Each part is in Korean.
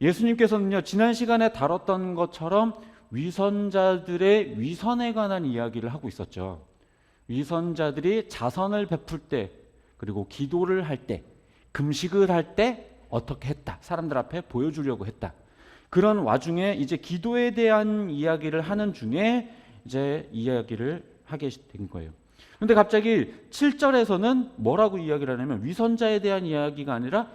예수님께서는요, 지난 시간에 다뤘던 것처럼 위선자들의 위선에 관한 이야기를 하고 있었죠. 위선자들이 자선을 베풀 때, 그리고 기도를 할 때, 금식을 할 때 어떻게 했다, 사람들 앞에 보여주려고 했다. 그런 와중에 이제 기도에 대한 이야기를 하는 중에 이제 이야기를 하게 된 거예요. 그런데 갑자기 7절에서는 뭐라고 이야기를 하냐면 위선자에 대한 이야기가 아니라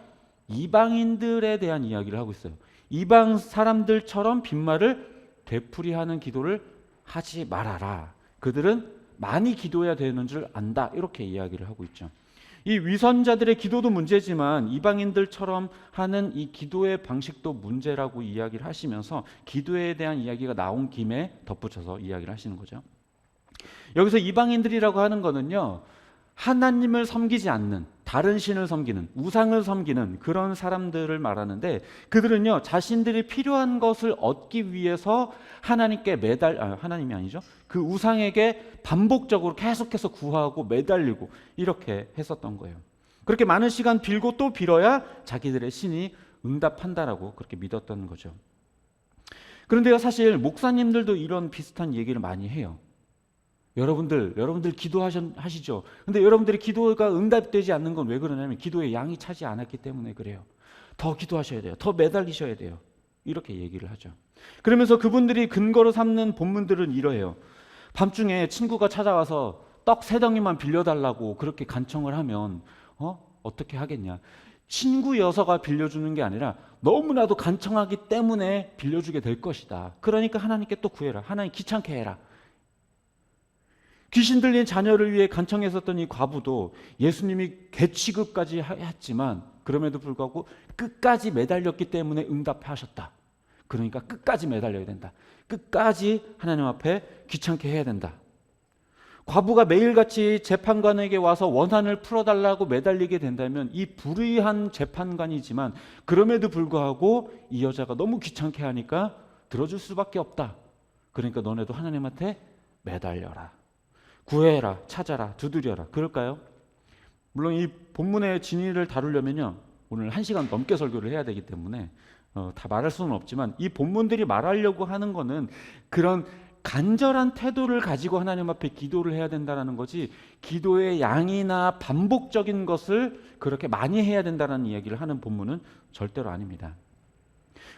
이방인들에 대한 이야기를 하고 있어요. 이방 사람들처럼 빈말을 되풀이하는 기도를 하지 말아라. 그들은 많이 기도해야 되는 줄 안다. 이렇게 이야기를 하고 있죠. 이 위선자들의 기도도 문제지만 이방인들처럼 하는 이 기도의 방식도 문제라고 이야기를 하시면서 기도에 대한 이야기가 나온 김에 덧붙여서 이야기를 하시는 거죠. 여기서 이방인들이라고 하는 거는요, 하나님을 섬기지 않는, 다른 신을 섬기는, 우상을 섬기는 그런 사람들을 말하는데, 그들은요 자신들이 필요한 것을 얻기 위해서 하나님께 하나님이 아니죠, 그 우상에게 반복적으로 계속해서 구하고 매달리고 이렇게 했었던 거예요. 그렇게 많은 시간 빌고 또 빌어야 자기들의 신이 응답한다라고 그렇게 믿었던 거죠. 그런데요, 사실 목사님들도 이런 비슷한 얘기를 많이 해요. 여러분들 기도하시죠. 근데 여러분들의 기도가 응답되지 않는 건 왜 그러냐면 기도의 양이 차지 않았기 때문에 그래요. 더 기도하셔야 돼요. 더 매달리셔야 돼요. 이렇게 얘기를 하죠. 그러면서 그분들이 근거로 삼는 본문들은 이러해요. 밤중에 친구가 찾아와서 떡 3덩이만 빌려달라고 그렇게 간청을 하면 어떻게 하겠냐. 친구여서가 빌려주는 게 아니라 너무나도 간청하기 때문에 빌려주게 될 것이다. 그러니까 하나님께 또 구해라. 하나님 귀찮게 해라. 귀신 들린 자녀를 위해 간청했었던 이 과부도 예수님이 개 취급까지 했지만 그럼에도 불구하고 끝까지 매달렸기 때문에 응답하셨다. 그러니까 끝까지 매달려야 된다. 끝까지 하나님 앞에 귀찮게 해야 된다. 과부가 매일같이 재판관에게 와서 원한을 풀어달라고 매달리게 된다면 이 불의한 재판관이지만 그럼에도 불구하고 이 여자가 너무 귀찮게 하니까 들어줄 수밖에 없다. 그러니까 너네도 하나님한테 매달려라. 구해라, 찾아라, 두드려라. 그럴까요? 물론 이 본문의 진위를 다루려면요, 오늘 1시간 넘게 설교를 해야 되기 때문에 다 말할 수는 없지만 이 본문들이 말하려고 하는 거는 그런 간절한 태도를 가지고 하나님 앞에 기도를 해야 된다는 거지, 기도의 양이나 반복적인 것을 그렇게 많이 해야 된다는 이야기를 하는 본문은 절대로 아닙니다.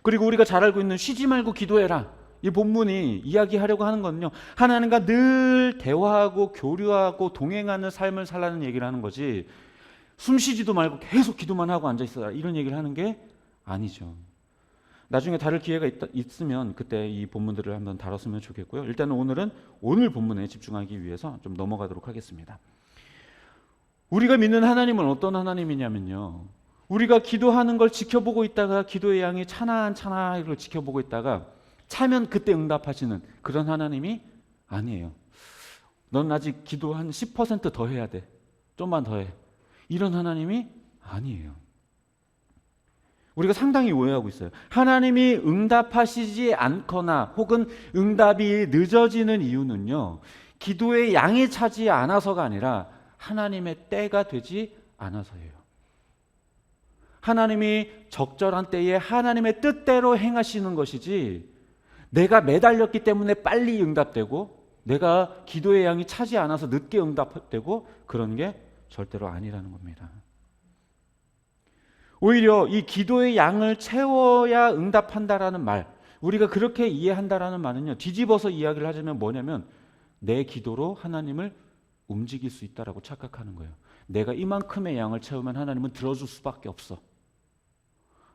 그리고 우리가 잘 알고 있는 쉬지 말고 기도해라, 이 본문이 이야기하려고 하는 거는요, 하나님과 늘 대화하고 교류하고 동행하는 삶을 살라는 얘기를 하는 거지, 숨 쉬지도 말고 계속 기도만 하고 앉아있어라 이런 얘기를 하는 게 아니죠. 나중에 다룰 기회가 있으면 그때 이 본문들을 한번 다뤘으면 좋겠고요. 일단은 오늘은 오늘 본문에 집중하기 위해서 좀 넘어가도록 하겠습니다. 우리가 믿는 하나님은 어떤 하나님이냐면요, 우리가 기도하는 걸 지켜보고 있다가 기도의 양이 차나 이걸 지켜보고 있다가 차면 그때 응답하시는 그런 하나님이 아니에요. 넌 아직 기도 한 10% 더 해야 돼. 좀만 더 해. 이런 하나님이 아니에요. 우리가 상당히 오해하고 있어요. 하나님이 응답하시지 않거나 혹은 응답이 늦어지는 이유는요, 기도의 양이 차지 않아서가 아니라 하나님의 때가 되지 않아서예요. 하나님이 적절한 때에 하나님의 뜻대로 행하시는 것이지, 내가 매달렸기 때문에 빨리 응답되고 내가 기도의 양이 차지 않아서 늦게 응답되고 그런 게 절대로 아니라는 겁니다. 오히려 이 기도의 양을 채워야 응답한다라는 말, 우리가 그렇게 이해한다라는 말은요, 뒤집어서 이야기를 하자면 뭐냐면 내 기도로 하나님을 움직일 수 있다라고 착각하는 거예요. 내가 이만큼의 양을 채우면 하나님은 들어줄 수밖에 없어.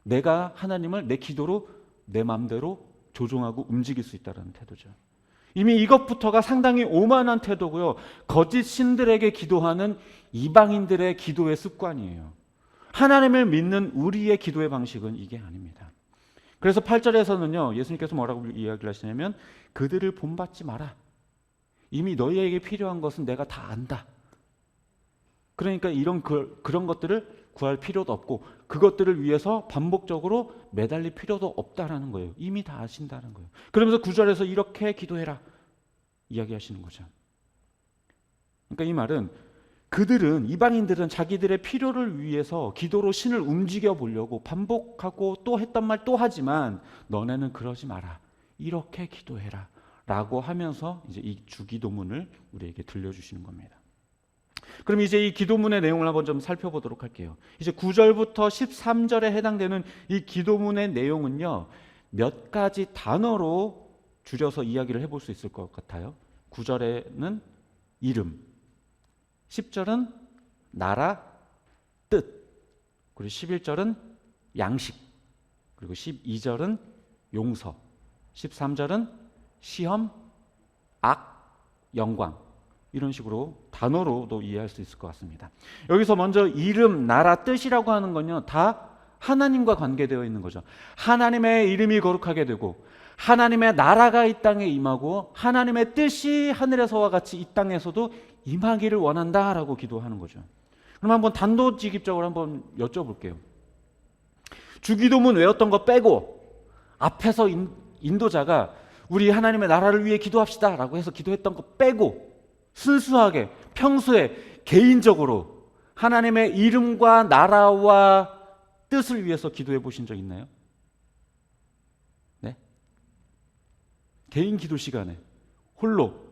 내가 하나님을 내 기도로 내 마음대로 조종하고 움직일 수 있다는 태도죠. 이미 이것부터가 상당히 오만한 태도고요, 거짓 신들에게 기도하는 이방인들의 기도의 습관이에요. 하나님을 믿는 우리의 기도의 방식은 이게 아닙니다. 그래서 8절에서는요, 예수님께서 뭐라고 이야기를 하시냐면 그들을 본받지 마라. 이미 너희에게 필요한 것은 내가 다 안다. 그러니까 그런 것들을 구할 필요도 없고 그것들을 위해서 반복적으로 매달릴 필요도 없다라는 거예요. 이미 다 아신다는 거예요. 그러면서 9절에서 이렇게 기도해라 이야기하시는 거죠. 그러니까 이 말은 이방인들은 자기들의 필요를 위해서 기도로 신을 움직여 보려고 반복하고 또 했던 말 또 하지만 너네는 그러지 마라. 이렇게 기도해라. 라고 하면서 이제 이 주기도문을 우리에게 들려주시는 겁니다. 그럼 이제 이 기도문의 내용을 한번 좀 살펴보도록 할게요. 이제 9절부터 13절에 해당되는 이 기도문의 내용은요, 몇 가지 단어로 줄여서 이야기를 해볼 수 있을 것 같아요. 9절에는 이름, 10절은 나라, 뜻, 그리고 11절은 양식, 그리고 12절은 용서, 13절은 시험, 악, 영광, 이런 식으로 단어로도 이해할 수 있을 것 같습니다. 여기서 먼저 이름, 나라, 뜻이라고 하는 건요, 다 하나님과 관계되어 있는 거죠. 하나님의 이름이 거룩하게 되고 하나님의 나라가 이 땅에 임하고 하나님의 뜻이 하늘에서와 같이 이 땅에서도 임하기를 원한다라고 기도하는 거죠. 그럼 한번 단도직입적으로 한번 여쭤볼게요. 주기도문 외웠던 거 빼고 앞에서 인도자가 우리 하나님의 나라를 위해 기도합시다 라고 해서 기도했던 거 빼고 순수하게 평소에 개인적으로 하나님의 이름과 나라와 뜻을 위해서 기도해 보신 적 있나요? 네? 개인 기도 시간에 홀로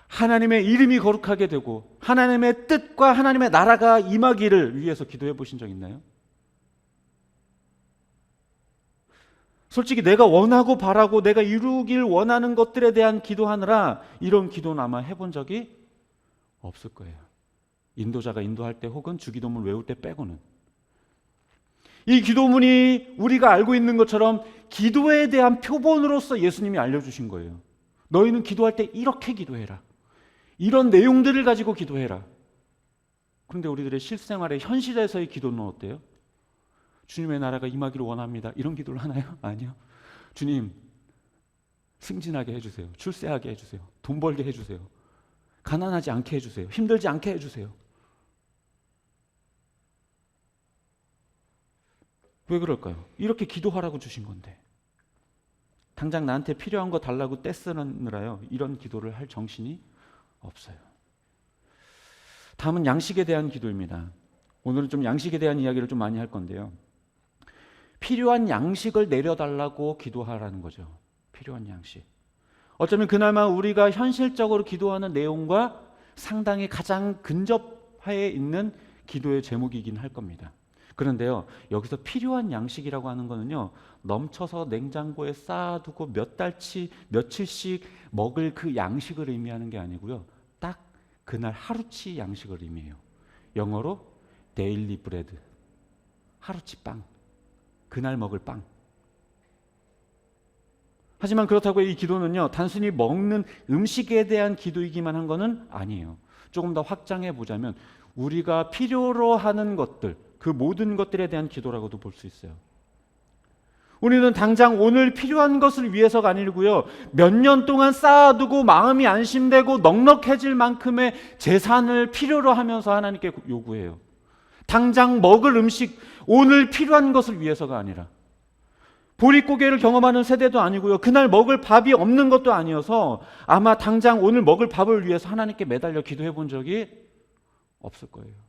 하나님의 이름이 거룩하게 되고 하나님의 뜻과 하나님의 나라가 임하기를 위해서 기도해 보신 적 있나요? 솔직히 내가 원하고 바라고 내가 이루길 원하는 것들에 대한 기도하느라 이런 기도는 아마 해본 적이 없을 거예요. 인도자가 인도할 때 혹은 주기도문 외울 때 빼고는. 이 기도문이 우리가 알고 있는 것처럼 기도에 대한 표본으로서 예수님이 알려주신 거예요. 너희는 기도할 때 이렇게 기도해라. 이런 내용들을 가지고 기도해라. 그런데 우리들의 실생활의 현실에서의 기도는 어때요? 주님의 나라가 임하기를 원합니다. 이런 기도를 하나요? 아니요. 주님, 승진하게 해주세요. 출세하게 해주세요. 돈 벌게 해주세요. 가난하지 않게 해주세요. 힘들지 않게 해주세요. 왜 그럴까요? 이렇게 기도하라고 주신 건데 당장 나한테 필요한 거 달라고 떼쓰느라요 이런 기도를 할 정신이 없어요. 다음은 양식에 대한 기도입니다. 오늘은 좀 양식에 대한 이야기를 좀 많이 할 건데요. 필요한 양식을 내려달라고 기도하라는 거죠. 필요한 양식. 어쩌면 그나마 우리가 현실적으로 기도하는 내용과 상당히 가장 근접해 있는 기도의 제목이긴 할 겁니다. 그런데요, 여기서 필요한 양식이라고 하는 거는요, 넘쳐서 냉장고에 쌓아두고 몇 달치, 며칠씩 먹을 그 양식을 의미하는 게 아니고요, 딱 그날 하루치 양식을 의미해요. 영어로 데일리 브레드, 하루치 빵, 그날 먹을 빵. 하지만 그렇다고 이 기도는요, 단순히 먹는 음식에 대한 기도이기만 한 거는 아니에요. 조금 더 확장해 보자면 우리가 필요로 하는 것들, 그 모든 것들에 대한 기도라고도 볼 수 있어요. 우리는 당장 오늘 필요한 것을 위해서가 아니고요, 몇 년 동안 쌓아두고 마음이 안심되고 넉넉해질 만큼의 재산을 필요로 하면서 하나님께 요구해요. 당장 먹을 음식, 오늘 필요한 것을 위해서가 아니라, 보릿고개를 경험하는 세대도 아니고요, 그날 먹을 밥이 없는 것도 아니어서 아마 당장 오늘 먹을 밥을 위해서 하나님께 매달려 기도해 본 적이 없을 거예요.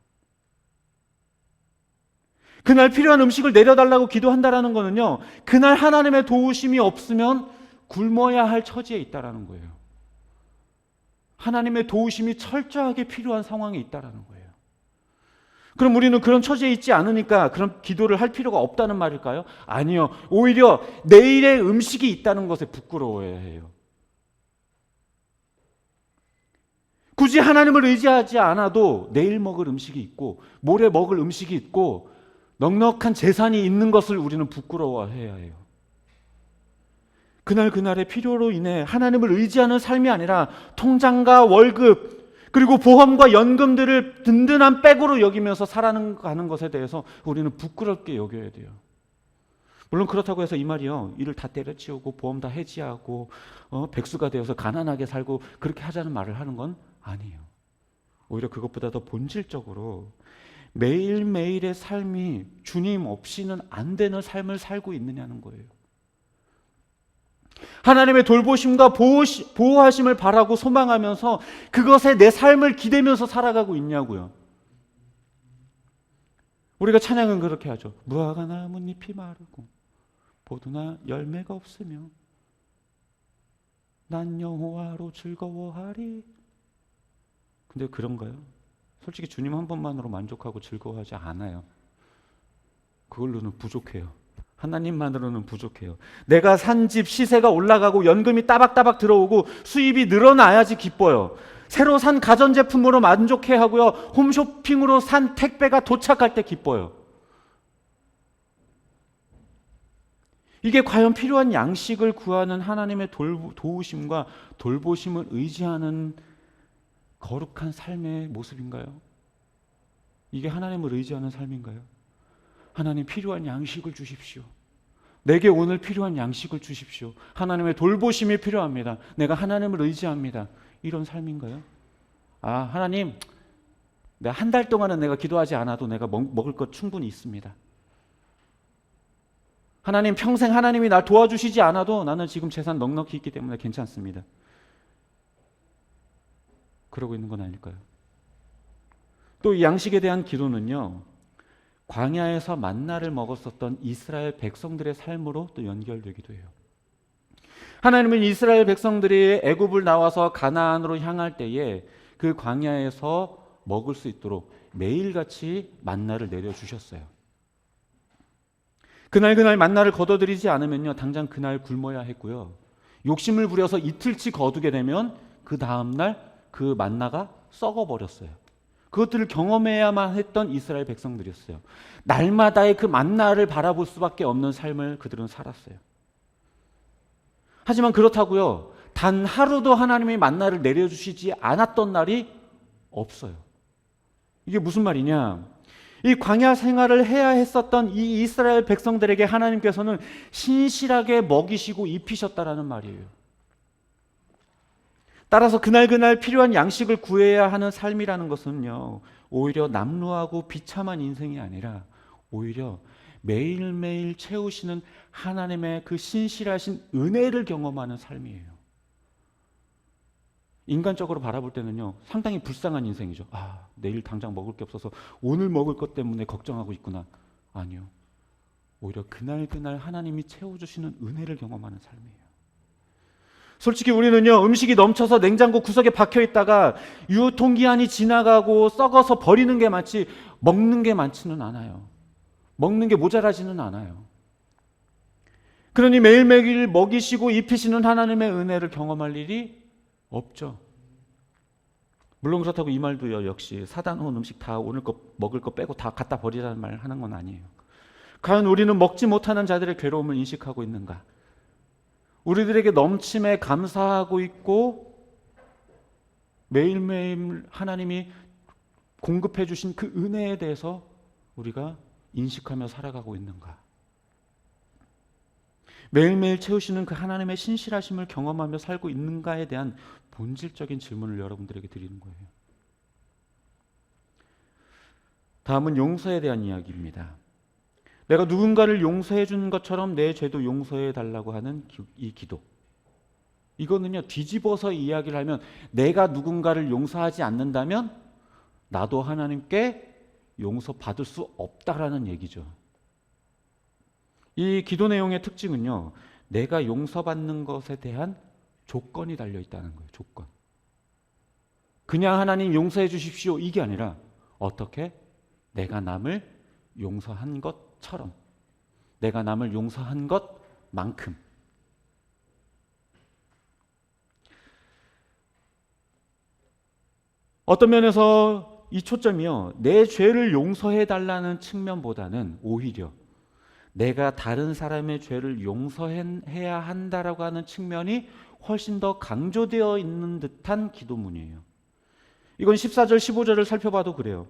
그날 필요한 음식을 내려달라고 기도한다라는 거는요, 그날 하나님의 도우심이 없으면 굶어야 할 처지에 있다라는 거예요. 하나님의 도우심이 철저하게 필요한 상황에 있다라는 거예요. 그럼 우리는 그런 처지에 있지 않으니까 그런 기도를 할 필요가 없다는 말일까요? 아니요. 오히려 내일의 음식이 있다는 것에 부끄러워해야 해요. 굳이 하나님을 의지하지 않아도 내일 먹을 음식이 있고 모레 먹을 음식이 있고 넉넉한 재산이 있는 것을 우리는 부끄러워해야 해요. 그날 그날의 필요로 인해 하나님을 의지하는 삶이 아니라 통장과 월급 그리고 보험과 연금들을 든든한 백으로 여기면서 살아가는 것에 대해서 우리는 부끄럽게 여겨야 돼요. 물론 그렇다고 해서 이 말이요, 일을 다 때려치우고 보험 다 해지하고 백수가 되어서 가난하게 살고 그렇게 하자는 말을 하는 건 아니에요. 오히려 그것보다 더 본질적으로 매일매일의 삶이 주님 없이는 안 되는 삶을 살고 있느냐는 거예요. 하나님의 돌보심과 보호하심을 바라고 소망하면서 그것에 내 삶을 기대면서 살아가고 있냐고요. 우리가 찬양은 그렇게 하죠. 무화과 나뭇잎이 마르고 포도나 열매가 없으며 난 여호와로 즐거워하리. 근데 그런가요? 솔직히 주님 한 번만으로 만족하고 즐거워하지 않아요. 그걸로는 부족해요. 하나님만으로는 부족해요. 내가 산 집 시세가 올라가고 연금이 따박따박 들어오고 수입이 늘어나야지 기뻐요. 새로 산 가전제품으로 만족해 하고요. 홈쇼핑으로 산 택배가 도착할 때 기뻐요. 이게 과연 필요한 양식을 구하는 하나님의 도우심과 돌보심을 의지하는 거룩한 삶의 모습인가요? 이게 하나님을 의지하는 삶인가요? 하나님 필요한 양식을 주십시오. 내게 오늘 필요한 양식을 주십시오. 하나님의 돌보심이 필요합니다. 내가 하나님을 의지합니다. 이런 삶인가요? 하나님, 내가 한 달 동안은 내가 기도하지 않아도 내가 먹을 것 충분히 있습니다. 하나님, 평생 하나님이 날 도와주시지 않아도 나는 지금 재산 넉넉히 있기 때문에 괜찮습니다. 그러고 있는 건 아닐까요? 또 이 양식에 대한 기도는요, 광야에서 만나를 먹었었던 이스라엘 백성들의 삶으로 또 연결되기도 해요. 하나님은 이스라엘 백성들이 애굽을 나와서 가나안으로 향할 때에 그 광야에서 먹을 수 있도록 매일같이 만나를 내려주셨어요. 그날 만나를 거둬들이지 않으면요, 당장 그날 굶어야 했고요. 욕심을 부려서 이틀치 거두게 되면 그 다음날 그 만나가 썩어버렸어요. 그것들을 경험해야만 했던 이스라엘 백성들이었어요. 날마다의 그 만나를 바라볼 수밖에 없는 삶을 그들은 살았어요. 하지만 그렇다고요, 단 하루도 하나님이 만나를 내려주시지 않았던 날이 없어요. 이게 무슨 말이냐? 이 광야 생활을 해야 했었던 이 이스라엘 백성들에게 하나님께서는 신실하게 먹이시고 입히셨다라는 말이에요. 따라서 그날 필요한 양식을 구해야 하는 삶이라는 것은요, 오히려 남루하고 비참한 인생이 아니라 오히려 매일매일 채우시는 하나님의 그 신실하신 은혜를 경험하는 삶이에요. 인간적으로 바라볼 때는요, 상당히 불쌍한 인생이죠. 내일 당장 먹을 게 없어서 오늘 먹을 것 때문에 걱정하고 있구나. 아니요. 오히려 그날 하나님이 채워주시는 은혜를 경험하는 삶이에요. 솔직히 우리는요, 음식이 넘쳐서 냉장고 구석에 박혀 있다가 유통기한이 지나가고 썩어서 버리는 게 많지 먹는 게 많지는 않아요. 먹는 게 모자라지는 않아요. 그러니 매일매일 먹이시고 입히시는 하나님의 은혜를 경험할 일이 없죠. 물론 그렇다고 이 말도요, 역시 사다 놓은 음식 다 오늘 거 먹을 거 빼고 다 갖다 버리라는 말 하는 건 아니에요. 과연 우리는 먹지 못하는 자들의 괴로움을 인식하고 있는가? 우리들에게 넘침에 감사하고 있고 매일매일 하나님이 공급해 주신 그 은혜에 대해서 우리가 인식하며 살아가고 있는가? 매일매일 채우시는 그 하나님의 신실하심을 경험하며 살고 있는가에 대한 본질적인 질문을 여러분들에게 드리는 거예요. 다음은 용서에 대한 이야기입니다. 내가 누군가를 용서해 준 것처럼 내 죄도 용서해 달라고 하는 이 기도. 이거는요, 뒤집어서 이야기를 하면 내가 누군가를 용서하지 않는다면 나도 하나님께 용서받을 수 없다라는 얘기죠. 이 기도 내용의 특징은요, 내가 용서받는 것에 대한 조건이 달려 있다는 거예요. 조건. 그냥 하나님 용서해 주십시오 이게 아니라 어떻게? 내가 남을 용서한 것처럼, 내가 남을 용서한 것만큼. 어떤 면에서 이 초점이요, 내 죄를 용서해 달라는 측면보다는 오히려 내가 다른 사람의 죄를 용서해야 한다라고 하는 측면이 훨씬 더 강조되어 있는 듯한 기도문이에요. 이건 14절, 15절을 살펴봐도 그래요.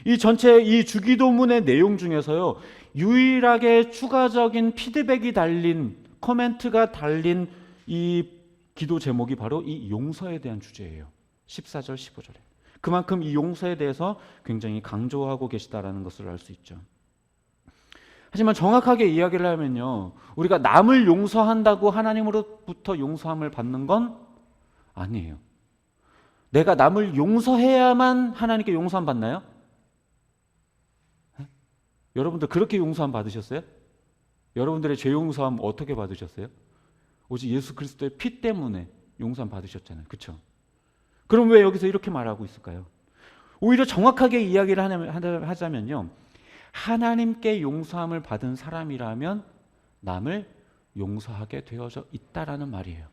이 전체 이 주기도문의 내용 중에서요, 유일하게 추가적인 피드백이 달린, 코멘트가 달린 이 기도 제목이 바로 이 용서에 대한 주제예요. 14절, 15절에. 그만큼 이 용서에 대해서 굉장히 강조하고 계시다라는 것을 알 수 있죠. 하지만 정확하게 이야기를 하면요, 우리가 남을 용서한다고 하나님으로부터 용서함을 받는 건 아니에요. 내가 남을 용서해야만 하나님께 용서함 받나요? 여러분들 그렇게 용서함 받으셨어요? 여러분들의 죄 용서함 어떻게 받으셨어요? 오직 예수 그리스도의 피 때문에 용서함 받으셨잖아요. 그렇죠? 그럼 왜 여기서 이렇게 말하고 있을까요? 오히려 정확하게 이야기를 하자면요, 하나님께 용서함을 받은 사람이라면 남을 용서하게 되어져 있다라는 말이에요.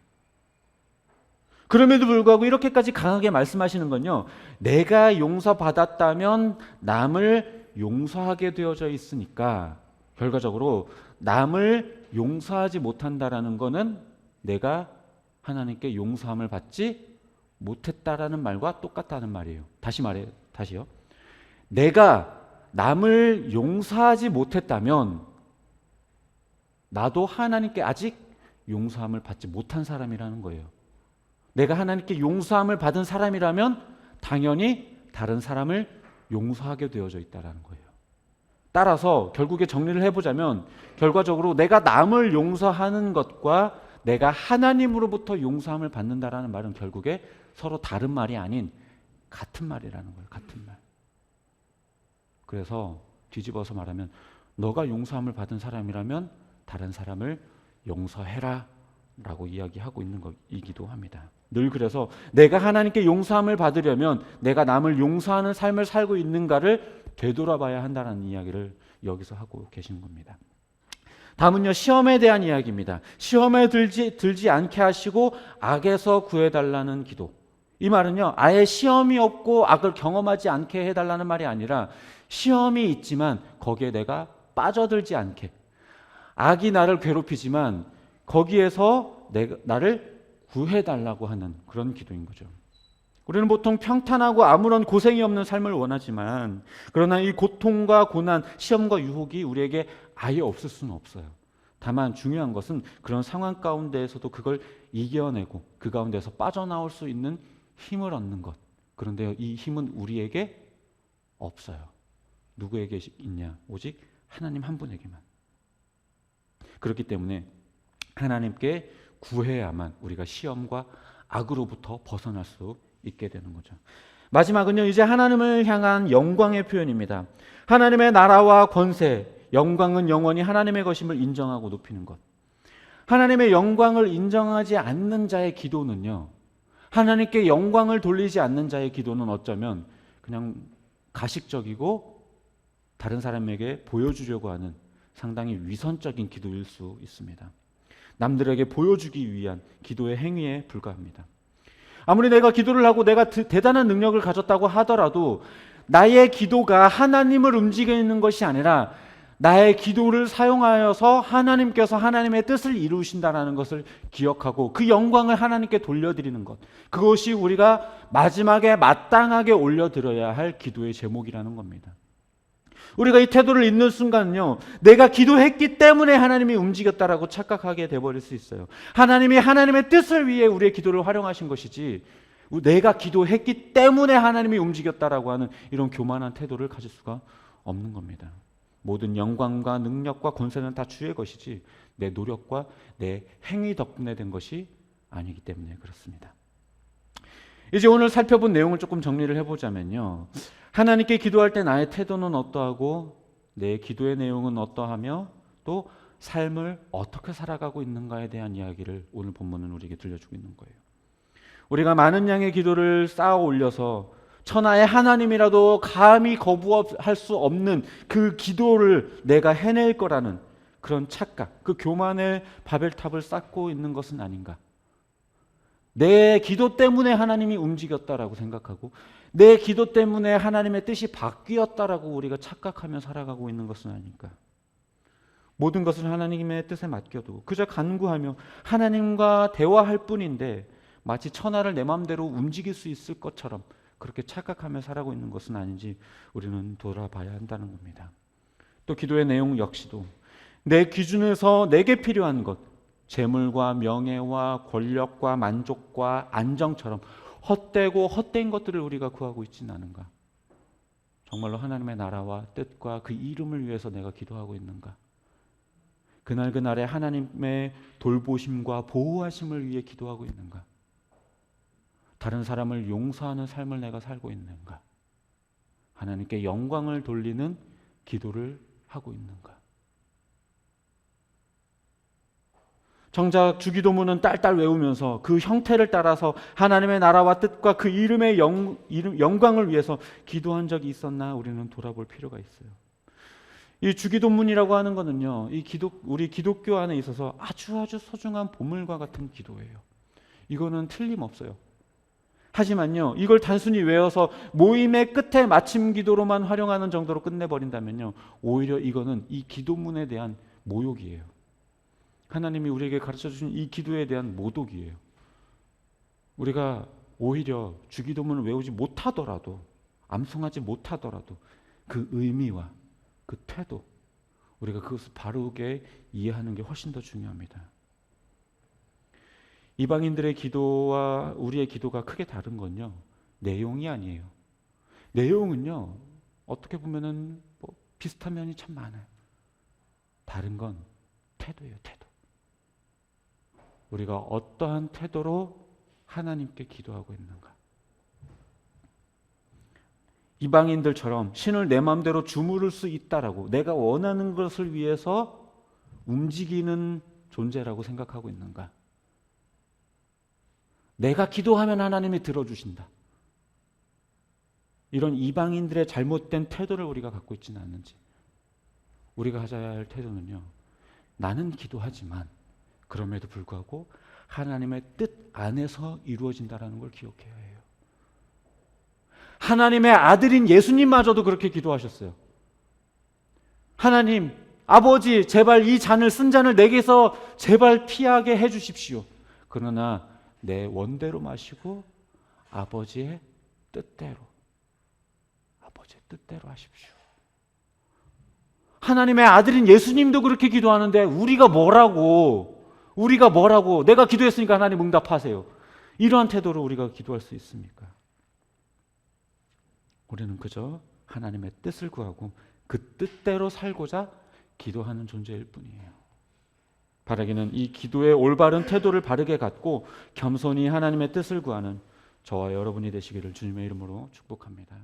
그럼에도 불구하고 이렇게까지 강하게 말씀하시는 건요, 내가 용서받았다면 남을 용서하게 되어져 있으니까 결과적으로 남을 용서하지 못한다라는 것은 내가 하나님께 용서함을 받지 못했다라는 말과 똑같다는 말이에요. 다시요. 내가 남을 용서하지 못했다면 나도 하나님께 아직 용서함을 받지 못한 사람이라는 거예요. 내가 하나님께 용서함을 받은 사람이라면 당연히 다른 사람을 용서하게 되어져 있다는 거예요. 따라서 결국에 정리를 해보자면 결과적으로 내가 남을 용서하는 것과 내가 하나님으로부터 용서함을 받는다라는 말은 결국에 서로 다른 말이 아닌 같은 말이라는 거예요. 같은 말. 그래서 뒤집어서 말하면 너가 용서함을 받은 사람이라면 다른 사람을 용서해라 라고 이야기하고 있는 것이기도 합니다. 늘 그래서 내가 하나님께 용서함을 받으려면 내가 남을 용서하는 삶을 살고 있는가를 되돌아봐야 한다는 이야기를 여기서 하고 계신 겁니다. 다음은요, 시험에 대한 이야기입니다. 시험에 들지 않게 하시고 악에서 구해달라는 기도. 이 말은요, 아예 시험이 없고 악을 경험하지 않게 해달라는 말이 아니라 시험이 있지만 거기에 내가 빠져들지 않게, 악이 나를 괴롭히지만 거기에서 나를 구해달라고 하는 그런 기도인 거죠. 우리는 보통 평탄하고 아무런 고생이 없는 삶을 원하지만 그러나 이 고통과 고난, 시험과 유혹이 우리에게 아예 없을 수는 없어요. 다만 중요한 것은 그런 상황 가운데에서도 그걸 이겨내고 그 가운데서 빠져나올 수 있는 힘을 얻는 것. 그런데 이 힘은 우리에게 없어요. 누구에게 있냐? 오직 하나님 한 분에게만. 그렇기 때문에 하나님께 구해야만 우리가 시험과 악으로부터 벗어날 수 있게 되는 거죠. 마지막은요, 이제 하나님을 향한 영광의 표현입니다. 하나님의 나라와 권세, 영광은 영원히 하나님의 것임을 인정하고 높이는 것. 하나님의 영광을 인정하지 않는 자의 기도는요, 하나님께 영광을 돌리지 않는 자의 기도는 어쩌면 그냥 가식적이고 다른 사람에게 보여주려고 하는 상당히 위선적인 기도일 수 있습니다. 남들에게 보여주기 위한 기도의 행위에 불과합니다. 아무리 내가 기도를 하고 내가 대단한 능력을 가졌다고 하더라도 나의 기도가 하나님을 움직이는 것이 아니라 나의 기도를 사용하여서 하나님께서 하나님의 뜻을 이루신다는 것을 기억하고 그 영광을 하나님께 돌려드리는 것, 그것이 우리가 마지막에 마땅하게 올려드려야 할 기도의 제목이라는 겁니다. 우리가 이 태도를 잊는 순간은요, 내가 기도했기 때문에 하나님이 움직였다라고 착각하게 돼버릴 수 있어요. 하나님이 하나님의 뜻을 위해 우리의 기도를 활용하신 것이지 내가 기도했기 때문에 하나님이 움직였다라고 하는 이런 교만한 태도를 가질 수가 없는 겁니다. 모든 영광과 능력과 권세는 다 주의 것이지 내 노력과 내 행위 덕분에 된 것이 아니기 때문에 그렇습니다. 이제 오늘 살펴본 내용을 조금 정리를 해보자면요, 하나님께 기도할 때 나의 태도는 어떠하고 내 기도의 내용은 어떠하며 또 삶을 어떻게 살아가고 있는가에 대한 이야기를 오늘 본문은 우리에게 들려주고 있는 거예요. 우리가 많은 양의 기도를 쌓아 올려서 천하의 하나님이라도 감히 거부할 수 없는 그 기도를 내가 해낼 거라는 그런 착각, 그 교만의 바벨탑을 쌓고 있는 것은 아닌가. 내 기도 때문에 하나님이 움직였다라고 생각하고 내 기도 때문에 하나님의 뜻이 바뀌었다라고 우리가 착각하며 살아가고 있는 것은 아닐까. 모든 것을 하나님의 뜻에 맡겨두고 그저 간구하며 하나님과 대화할 뿐인데 마치 천하를 내 마음대로 움직일 수 있을 것처럼 그렇게 착각하며 살아가고 있는 것은 아닌지 우리는 돌아봐야 한다는 겁니다. 또 기도의 내용 역시도 내 기준에서 내게 필요한 것, 재물과 명예와 권력과 만족과 안정처럼 헛되고 헛된 것들을 우리가 구하고 있지는 않은가? 정말로 하나님의 나라와 뜻과 그 이름을 위해서 내가 기도하고 있는가? 그날그날의 하나님의 돌보심과 보호하심을 위해 기도하고 있는가? 다른 사람을 용서하는 삶을 내가 살고 있는가? 하나님께 영광을 돌리는 기도를 하고 있는가? 정작 주기도문은 딸딸 외우면서 그 형태를 따라서 하나님의 나라와 뜻과 그 이름의 영광을 위해서 기도한 적이 있었나 우리는 돌아볼 필요가 있어요. 이 주기도문이라고 하는 것은요, 우리 기독교 안에 있어서 아주 소중한 보물과 같은 기도예요. 이거는 틀림없어요. 하지만요, 이걸 단순히 외워서 모임의 끝에 마침 기도로만 활용하는 정도로 끝내버린다면요, 오히려 이거는 이 기도문에 대한 모욕이에요. 하나님이 우리에게 가르쳐 주신 이 기도에 대한 모독이에요. 우리가 오히려 주기도문을 외우지 못하더라도, 암송하지 못하더라도 그 의미와 그 태도, 우리가 그것을 바르게 이해하는 게 훨씬 더 중요합니다. 이방인들의 기도와 우리의 기도가 크게 다른 건요, 내용이 아니에요. 내용은요, 어떻게 보면은 비슷한 면이 참 많아요. 다른 건 태도예요, 태도. 우리가 어떠한 태도로 하나님께 기도하고 있는가? 이방인들처럼 신을 내 마음대로 주무를 수 있다라고, 내가 원하는 것을 위해서 움직이는 존재라고 생각하고 있는가? 내가 기도하면 하나님이 들어주신다. 이런 이방인들의 잘못된 태도를 우리가 갖고 있지는 않는지. 우리가 가져야 할 태도는요, 나는 기도하지만 그럼에도 불구하고 하나님의 뜻 안에서 이루어진다는 걸 기억해야 해요. 하나님의 아들인 예수님마저도 그렇게 기도하셨어요. 하나님, 아버지, 제발 이 잔을, 쓴 잔을 내게서 제발 피하게 해주십시오. 그러나 내 원대로 마시고 아버지의 뜻대로 하십시오. 하나님의 아들인 예수님도 그렇게 기도하는데 우리가 뭐라고 내가 기도했으니까 하나님 응답하세요, 이러한 태도로 우리가 기도할 수 있습니까? 우리는 그저 하나님의 뜻을 구하고 그 뜻대로 살고자 기도하는 존재일 뿐이에요. 바라기는 이 기도의 올바른 태도를 바르게 갖고 겸손히 하나님의 뜻을 구하는 저와 여러분이 되시기를 주님의 이름으로 축복합니다.